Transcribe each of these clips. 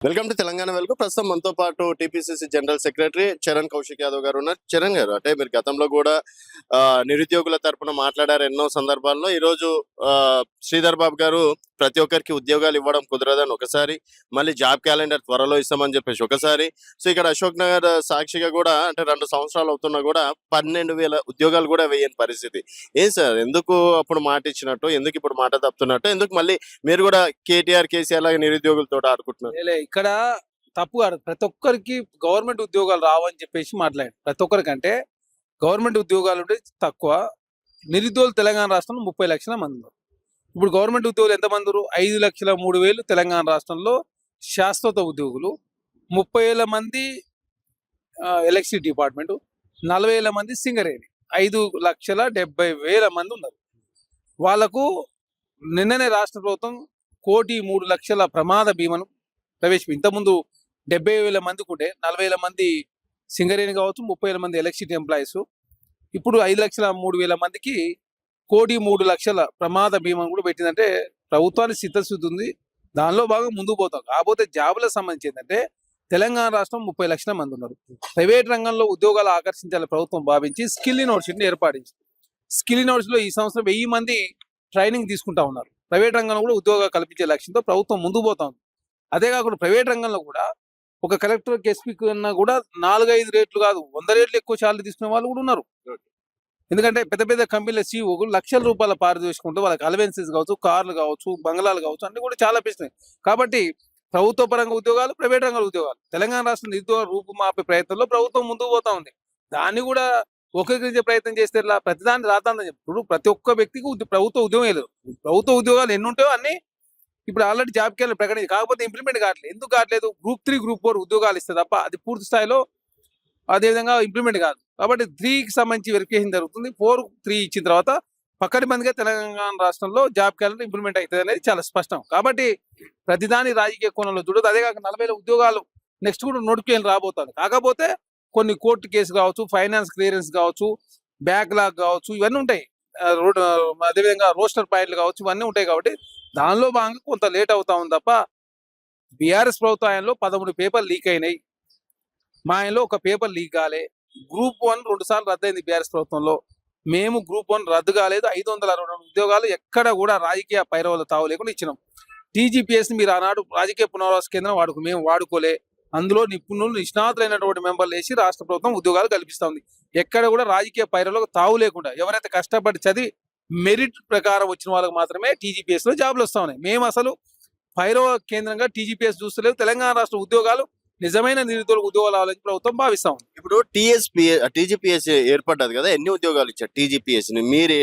Welcome to Telangana వెలుగు. ప్రస్తుతం మనతో పాటు TPCC general secretary Charan Kaushik Yadav గారు ఉన్నారు. చరణ్ గారు, అంటే మీరు గతంలో కూడా నిరుద్యోగుల తరపున మాట్లాడారు ఎన్నో సందర్భాల్లో. ఈరోజు శ్రీధర్ బాబు గారు ప్రతి ఒక్కరికి ఉద్యోగాలు ఇవ్వడం కుదరదని ఒకసారి, మళ్ళీ జాబ్ క్యాలెండర్ త్వరలో ఇస్తామని చెప్పేసి ఒకసారి. సో ఇక్కడ అశోక్ నగర్ సాక్షిగా కూడా, అంటే 2 సంవత్సరాలు అవుతున్నా కూడా 12,000 ఉద్యోగాలు కూడా వేయని పరిస్థితి. ఏం సార్, ఎందుకు అప్పుడు మాట ఇచ్చినట్టు, ఎందుకు ఇప్పుడు మాట తప్పుతున్నట్టు, ఎందుకు మళ్ళీ మీరు కూడా కేటీఆర్ కేసీఆర్ లాగా నిరుద్యోగులతో ఆడుకుంటున్నారు? ఇక్కడ తప్పు కాదు. ప్రతి ఒక్కరికి గవర్నమెంట్ ఉద్యోగాలు రావని చెప్పేసి మాట్లాడారు. ప్రతి ఒక్కరికంటే గవర్నమెంట్ ఉద్యోగాలు ఉంటే తక్కువ. నిరుద్యోగులు తెలంగాణ రాష్ట్రంలో 30 లక్షల మంది ఉన్నారు. ఇప్పుడు గవర్నమెంట్ ఉద్యోగులు ఎంతమంది? 5,03,000 తెలంగాణ రాష్ట్రంలో శాశ్వత ఉద్యోగులు, 30,000 మంది ఎలక్ట్రిసిటీ డిపార్ట్మెంట్, 40,000 మంది సింగరేణి, 5,70,000 మంది ఉన్నారు. వాళ్లకు నిన్ననే రాష్ట్ర ప్రభుత్వం 1,03,00,000 ప్రమాద బీమాను ప్రవేశపెట్టింది. ఇంతకుముందు 70,000 మందికి ఉంటే 40,000 మంది సింగరేణి కావచ్చు, 30,000 మంది ఎలక్ట్రిసిటీ ఎంప్లాయీస్. ఇప్పుడు 5,03,000 మందికి 1,03,00,000 ప్రమాద బీమాను కూడా పెట్టిందంటే ప్రభుత్వానికి చిత్తశుద్ధి ఉంది. దానిలో బాగా ముందుకు పోతాం. కాకపోతే జాబులకు సంబంధించి ఏంటంటే తెలంగాణ రాష్ట్రం 30 లక్షల మంది ఉన్నారు. ప్రైవేట్ రంగంలో ఉద్యోగాలు ఆకర్షించాలని ప్రభుత్వం భావించి స్కిల్ యూనివర్సిటీని ఏర్పాటించింది. స్కిల్ యూనివర్సిటీలో ఈ సంవత్సరం 1000 మంది ట్రైనింగ్ తీసుకుంటా ఉన్నారు. ప్రైవేట్ రంగంలో కూడా ఉద్యోగాలు కల్పించే లక్ష్యంతో ప్రభుత్వం ముందుకు పోతా ఉంది. అదే కాకుండా ప్రైవేట్ రంగంలో కూడా ఒక కలెక్టర్ ఎస్పీ కన్నా కూడా 4-5 రేట్లు కాదు, 100 రేట్లు ఎక్కువ శాలరీ తీసుకునే వాళ్ళు కూడా ఉన్నారు. ఎందుకంటే పెద్ద పెద్ద కంపెనీల సీఈఓలు లక్షల రూపాయల పారితోషికంతో వాళ్ళకి అలవెన్సెస్ కావచ్చు, కార్లు కావచ్చు, బంగ్లాలు కావచ్చు, అన్ని కూడా చాలా పెంచినాయి. కాబట్టి ప్రభుత్వ పరంగా ఉద్యోగాలు, ప్రైవేట్ రంగంలో ఉద్యోగాలు, తెలంగాణ రాష్ట్ర నిరుద్యోగ రూపుమాపే ప్రయత్నంలో ప్రభుత్వం ముందుకు పోతా ఉంది. దాన్ని కూడా ఒకరికరించే ప్రయత్నం చేస్తే ఇలా ప్రతిదాన్ని రాతాందని చెప్పుడు ప్రతి ఒక్క వ్యక్తికి ప్రభుత్వ ఉద్యోగం లేదు. ప్రభుత్వ ఉద్యోగాలు ఎన్ని ఉంటాయో అన్ని ఇప్పుడు ఆల్రెడీ జాబ్ క్యాలెండర్ ప్రకటించి, కాకపోతే ఇంప్లిమెంట్ కావట్లేదు. ఎందుకు కావట్లేదు? Group 3, Group 4 ఉద్యోగాలు ఇస్తే తప్ప అది పూర్తి స్థాయిలో అదేవిధంగా ఇంప్లిమెంట్ కాదు. కాబట్టి 3కి సంబంధించి వెరిఫికేషన్ జరుగుతుంది. 4, 3 ఇచ్చిన తర్వాత పక్కడిబందిగా తెలంగాణ రాష్ట్రంలో జాబ్ క్యాలెండర్ ఇంప్లిమెంట్ అవుతుంది అనేది చాలా స్పష్టం. కాబట్టి ప్రతిదాని రాజకీయ కోణంలో చూడదు. అదే కాక 40,000 ఉద్యోగాలు నెక్స్ట్ కూడా నోటిఫికేషన్ రాబోతుంది. కాకపోతే కొన్ని కోర్టు కేసు కావచ్చు, ఫైనాన్స్ క్లియరెన్స్ కావచ్చు, బ్యాక్లాగ్ కావచ్చు, ఇవన్నీ ఉంటాయి. అదేవిధంగా రోస్టర్ పాయింట్లు కావచ్చు, ఇవన్నీ ఉంటాయి. కాబట్టి దానిలో భాగంగా కొంత లేట్ అవుతా ఉంది తప్ప బీఆర్ఎస్ ప్రభుత్వంలో 13 పేపర్లు లీక్ అయినాయి. మా ఆయనలో ఒక పేపర్ లీక్ కాలే. Group 1 2 సార్లు రద్దయింది బీఆర్ఎస్ ప్రభుత్వంలో. మేము Group 1 రద్దు కాలేదు. 562 ఉద్యోగాలు ఎక్కడ కూడా రాజకీయ పైరవుల తావు లేకుండా ఇచ్చినాం. టీజీపీఎస్ మీరు ఆనాడు రాజకీయ పునరావాస కేంద్రం మేము వాడుకోలే. అందులో నిపుణులు, నిష్ణాతులైనటువంటి మెంబర్లు వేసి రాష్ట్ర ప్రభుత్వం ఉద్యోగాలు కల్పిస్తా ఉంది. ఎక్కడ కూడా రాజకీయ పైరవులకు తావు లేకుండా ఎవరైతే కష్టపడి చదివి మెరిట్ ప్రకారం వచ్చిన వాళ్ళకి మాత్రమే టీజీపీఎస్ లో జాబ్లు వస్తా ఉన్నాయి. మేము అసలు పైరవ కేంద్రంగా టీజీపీఎస్ చూస్తలేదు. తెలంగాణ రాష్ట్ర ఉద్యోగాలు నిజమైన నిరుద్యోగ ఉద్యోగాలు అవ్వాలని ప్రభుత్వం భావిస్తాం. ఇప్పుడు టీజీపీఎస్ ఏర్పడ్డది కదా, ఎన్ని ఉద్యోగాలు ఇచ్చారు టీజీపీఎస్ ని మీరు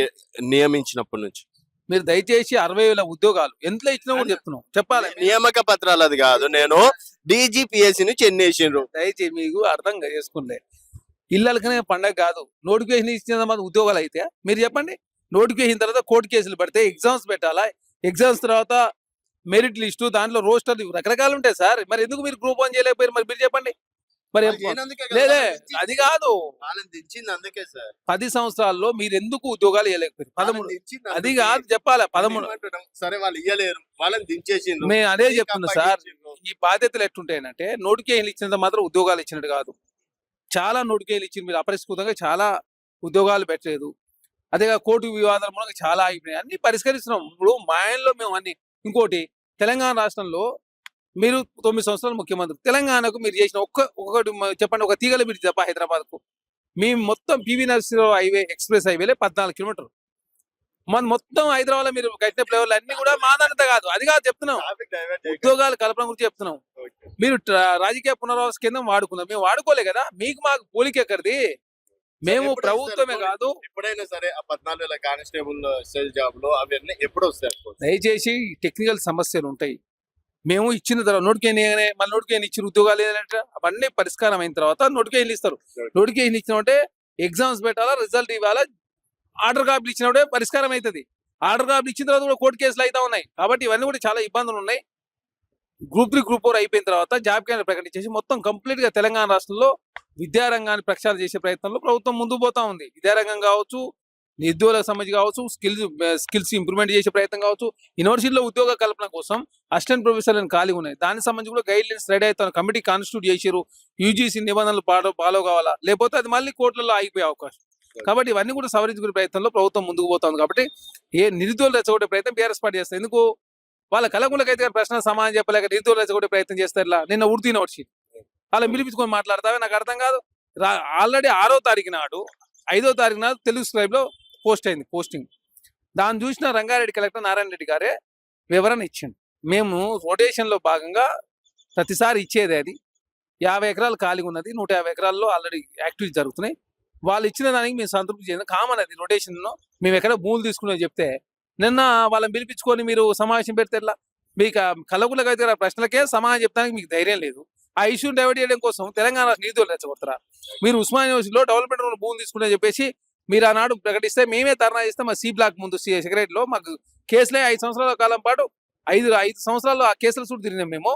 నియమించినప్పటి నుంచి? మీరు దయచేసి 60,000 ఉద్యోగాలు ఎంత ఇచ్చినా కూడా చెప్తున్నాం, చెప్పాలి. నియామక పత్రాలు అది కాదు, నేను డీజీపీఎస్ నుంచి ఎన్ని వేసిండ్రు దయచేసి మీకు అర్థం చేసుకుంటే ఇళ్ళకనే పండగ కాదు. నోటిఫికేషన్ ఇచ్చిన మాత్రం ఉద్యోగాలు అయితే మీరు చెప్పండి. నోటిఫికేషన్ తర్వాత కోర్టు కేసులు పడితే ఎగ్జామ్స్ పెట్టాలా, ఎగ్జామ్స్ తర్వాత మెరిట్ లిస్టు, దాంట్లో రోస్టర్ రకరకాలు ఉంటాయి సార్. మరి ఎందుకు మీరు Group 1 చేయలేకపోయారు? మరి మీరు చెప్పండి. మరి లేదే, అది కాదు. 10 సంవత్సరాల్లో మీరు ఎందుకు ఉద్యోగాలు ఇవ్వలేకపోయారు? 13 అది కాదు చెప్పాలి. 13 సరే, వాళ్ళు ఇయ్యలేరు, వాళ్ళని దించేసిండ్రు. మేము అదే చెప్తున్నా సార్. ఈ బాధ్యతలు ఎట్టుంటాయనంటే నోటిఫికేషన్ ఇచ్చినంత మాత్రం ఉద్యోగాలు ఇచ్చినట్టు కాదు. చాలా నోటిఫికేషన్ ఇచ్చింది మీరు అపరిష్కృతంగా, చాలా ఉద్యోగాలు పెట్టలేదు. అదేగా కోర్టు వివాదాల మూలంగా చాలా అయిపోయినాయి. అన్ని పరిష్కరిస్తున్నాం. ఇప్పుడు మా ఆయనలో మేము అన్ని. ఇంకోటి, తెలంగాణ రాష్ట్రంలో మీరు 9 సంవత్సరాలు ముఖ్యమంత్రి. తెలంగాణకు మీరు చేసిన ఒక్కటి చెప్పండి. ఒక తీగల బ్రిడ్జ్ తప్ప హైదరాబాద్ కు మేము మొత్తం పివి నరసింహరావు హైవే, ఎక్స్ప్రెస్ హైవేలే 14 కిలోమీటర్లు. మన మొత్తం హైదరాబాద్ లో మీరు కట్టిన ఫ్లేవర్లు అన్ని కూడా మాదానంత కాదు. అది కాదు చెప్తున్నాం, ఉద్యోగాలు కల్పన గురించి చెప్తున్నాం. మీరు రాజకీయ పునరావాస కేంద్రం వాడుకున్నారు, మేము వాడుకోలే కదా. మీకు మాకు పోలిక ఎక్కడిది? మేము ప్రభుత్వమే కాదు. ఎప్పుడైనా సరే ఆ 14,000 కానిస్టేబుల్ సెల్ జాబ్ లో అవన్నీ ఎప్పుడు వస్తాయి? దయచేసి టెక్నికల్ సమస్యలు ఉంటాయి. మేము ఇచ్చిన తర్వాత నోటిఫికేషన్, మళ్ళీ నోటిఫికేషన్ ఇచ్చిన ఉద్యోగాలు ఏంటంటే అవన్నీ పరిష్కారం అయిన తర్వాత నోటిఫికేషన్ ఇస్తారు. నోటిఫికేషన్ ఇచ్చినట్టే ఎగ్జామ్స్ పెట్టాలా, రిజల్ట్ ఇవ్వాలా, ఆర్డర్ కాపీలు ఇచ్చినప్పుడే పరిష్కారం అవుతుంది. ఆర్డర్ కాపీలు ఇచ్చిన తర్వాత కూడా కోర్టు కేసులు అయితే ఉన్నాయి. కాబట్టి ఇవన్నీ కూడా చాలా ఇబ్బందులు ఉన్నాయి. Group 3, Group 4 అయిపోయిన తర్వాత జాబ్ క్యాలెండర్ ప్రకటించేసి మొత్తం కంప్లీట్ గా తెలంగాణ రాష్ట్రంలో విద్యారంగాన్ని ప్రక్షాళన చేసే ప్రయత్నంలో ప్రభుత్వం ముందుకు పోతా ఉంది. విద్యారంగం కావచ్చు, నిరుద్యోగులకు సంబంధించి కావచ్చు, స్కిల్స్ ఇంప్రూవ్మెంట్ చేసే ప్రయత్నం కావచ్చు, యూనివర్సిటీలో ఉద్యోగ కల్పన కోసం అసిస్టెంట్ ప్రొఫెసర్లను ఖాళీ ఉన్నాయి. దానికి సంబంధించి కూడా గైడ్ లైన్స్ రెడీ అవుతాను, కమిటీ కాన్స్టిట్యూట్ చేసారు. యూజీసీ నిబంధనలు ఫాలో కావాలా, లేకపోతే అది మళ్ళీ కోర్టులలో ఆగిపోయే అవకాశం. కాబట్టి ఇవన్నీ కూడా సవరించుకునే ప్రయత్నంలో ప్రభుత్వం ముందుకు పోతుంది. కాబట్టి నిరుద్యోగులు రెచ్చగొట్టే ప్రయత్నం బీఆర్ఎస్ పార్టీ చేస్తారు. ఎందుకు వాళ్ళ కలగులకైతే ప్రశ్న సమాధానం చెప్పలేక నిరుద్యోగులు రెచ్చగొట్టే ప్రయత్నం చేస్తారు. ఇలా నిన్న ఉర్దూ యూనివర్సిటీ అలా పిలిపించుకొని మాట్లాడతావే నాకు అర్థం కాదు. ఆల్రెడీ 6వ తారీఖు నాడు 5వ తారీఖు నాడు తెలుగు స్క్రైబ్ లో పోస్టింగ్. దాన్ని చూసిన రంగారెడ్డి కలెక్టర్ నారాయణ రెడ్డి గారే వివరణ ఇచ్చిండు. మేము రొటేషన్ లో భాగంగా ప్రతిసారి ఇచ్చేది అది 50 ఎకరాలు ఖాళీగా ఉన్నది, 150 ఎకరాల్లో ఆల్రెడీ యాక్టివిటీ జరుగుతున్నాయి. వాళ్ళు ఇచ్చిన దానికి మేము సంతృప్తి చెంది కామన్ అది రొటేషన్ లో మేము ఎక్కడ భూములు తీసుకునే చెప్తే నిన్న వాళ్ళని పిలిపించుకొని మీరు సమావేశం పెడితే ఎట్లా? మీకు కలగులకు అయితే ప్రశ్నలకే సమాధానం చెప్తానికి మీకు ధైర్యం లేదు. ఆ ఇష్యూని డైవర్ట్ చేయడం కోసం తెలంగాణ నిధులు రెచ్చగొడతారా? మీరు ఉస్మానియా యూనివర్సిటీలో డెవలప్మెంట్ భూములు తీసుకునే చెప్పేసి మీరు ఆనాడు ప్రకటిస్తే మేమే ధర్నా చేస్తే మా సి బ్లాక్ ముందు సెక్రటరీలో మాకు కేసులే 5 సంవత్సరాల కాలం పాటు 5 సంవత్సరాలు ఆ కేసుల చుట్టూ తిరిగినాం మేము.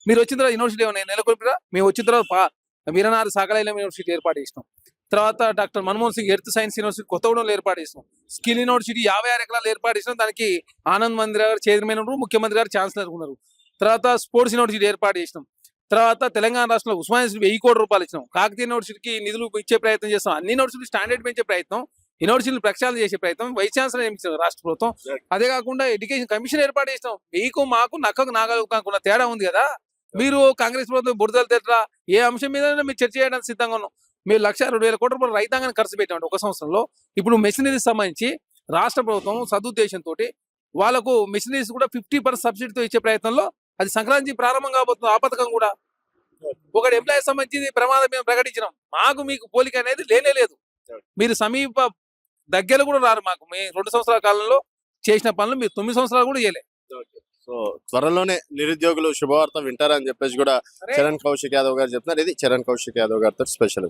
మీరు వచ్చిన తర్వాత యూనివర్సిటీ ఏమైనా నెలకొల్పిరా? మేము వచ్చిన తర్వాత వీరనారి సాకలైలం యూనివర్సిటీ ఏర్పాటు చేసినాం. తర్వాత doctor Manmohan Singh earth science university కొత్తగూడెంలో ఏర్పాటు చేసినాం. స్కిల్ యూనివర్సిటీ 56 ఎకరాలు ఏర్పాటు చేసినాం. దానికి ఆనంద్ మందిర్ గారు చైర్మన్ ఉన్నారు, ముఖ్యమంత్రి గారు ఛాన్సలర్ ఉన్నారు. తర్వాత స్పోర్ట్స్ యూనివర్సిటీ ఏర్పాటు చేసినాం. తర్వాత తెలంగాణ రాష్ట్రంలో ఉస్మానియా యూనివర్సిటీ 1000 కోట్ల రూపాయలు ఇచ్చినాం. కాకతీయ యూనివర్సిటీకి నిధులు ఇచ్చే ప్రయత్నం చేస్తాం. అన్ని యూనివర్సిటీ స్టాండర్డ్ పెంచే ప్రయత్నం, యూనివర్సిటీలు ప్రక్షాళన చేసే ప్రయత్నం వైస్ ఛాన్సలర్ నియమించారు రాష్ట్ర ప్రభుత్వం. అదే కాకుండా ఎడ్యుకేషన్ కమిషన్ ఏర్పాటు చేసినాం. మీకు మాకు నక్కకు నాగలుగుతానుకున్న తేడా ఉంది కదా. మీరు కాంగ్రెస్ ప్రభుత్వం బురదలు తెట్రా ఏ అంశం మీద మీరు చర్చ చేయడానికి సిద్ధంగా ఉన్నాం. మీరు 1,02,000 కోట్ల రూపాయలు రైతాంగాన్ని ఖర్చు పెట్టామండి ఒక సంవత్సరంలో. ఇప్పుడు మెషినరీస్ సంబంధించి రాష్ట్ర ప్రభుత్వం సదుద్దేశంతో వాళ్ళకు మెషినరీస్ కూడా 50% సబ్సిడీతో ఇచ్చే ప్రయత్నంలో అది సంక్రాంతి ప్రారంభం కాబోతుంది. ఆ పథకం కూడా ఒకటి ఎంప్లాయీ సంబంధించి ప్రమాదం మేము ప్రకటించినాం. మాకు మీకు పోలిక అనేది లేదు. మీరు సమీప దగ్గర కూడా రారు. మాకు మీ 2 సంవత్సరాల కాలంలో చేసిన పనులు మీరు 9 సంవత్సరాలు కూడా చేయలేదు. సో త్వరలోనే నిరుద్యోగులు శుభవార్త వింటారని చెప్పేసి కూడా చరణ్ కౌశిక్ యాదవ్ గారు చెప్తున్నారు. ఇది చరణ్ కౌశిక్ యాదవ్ గారితో స్పెషల్.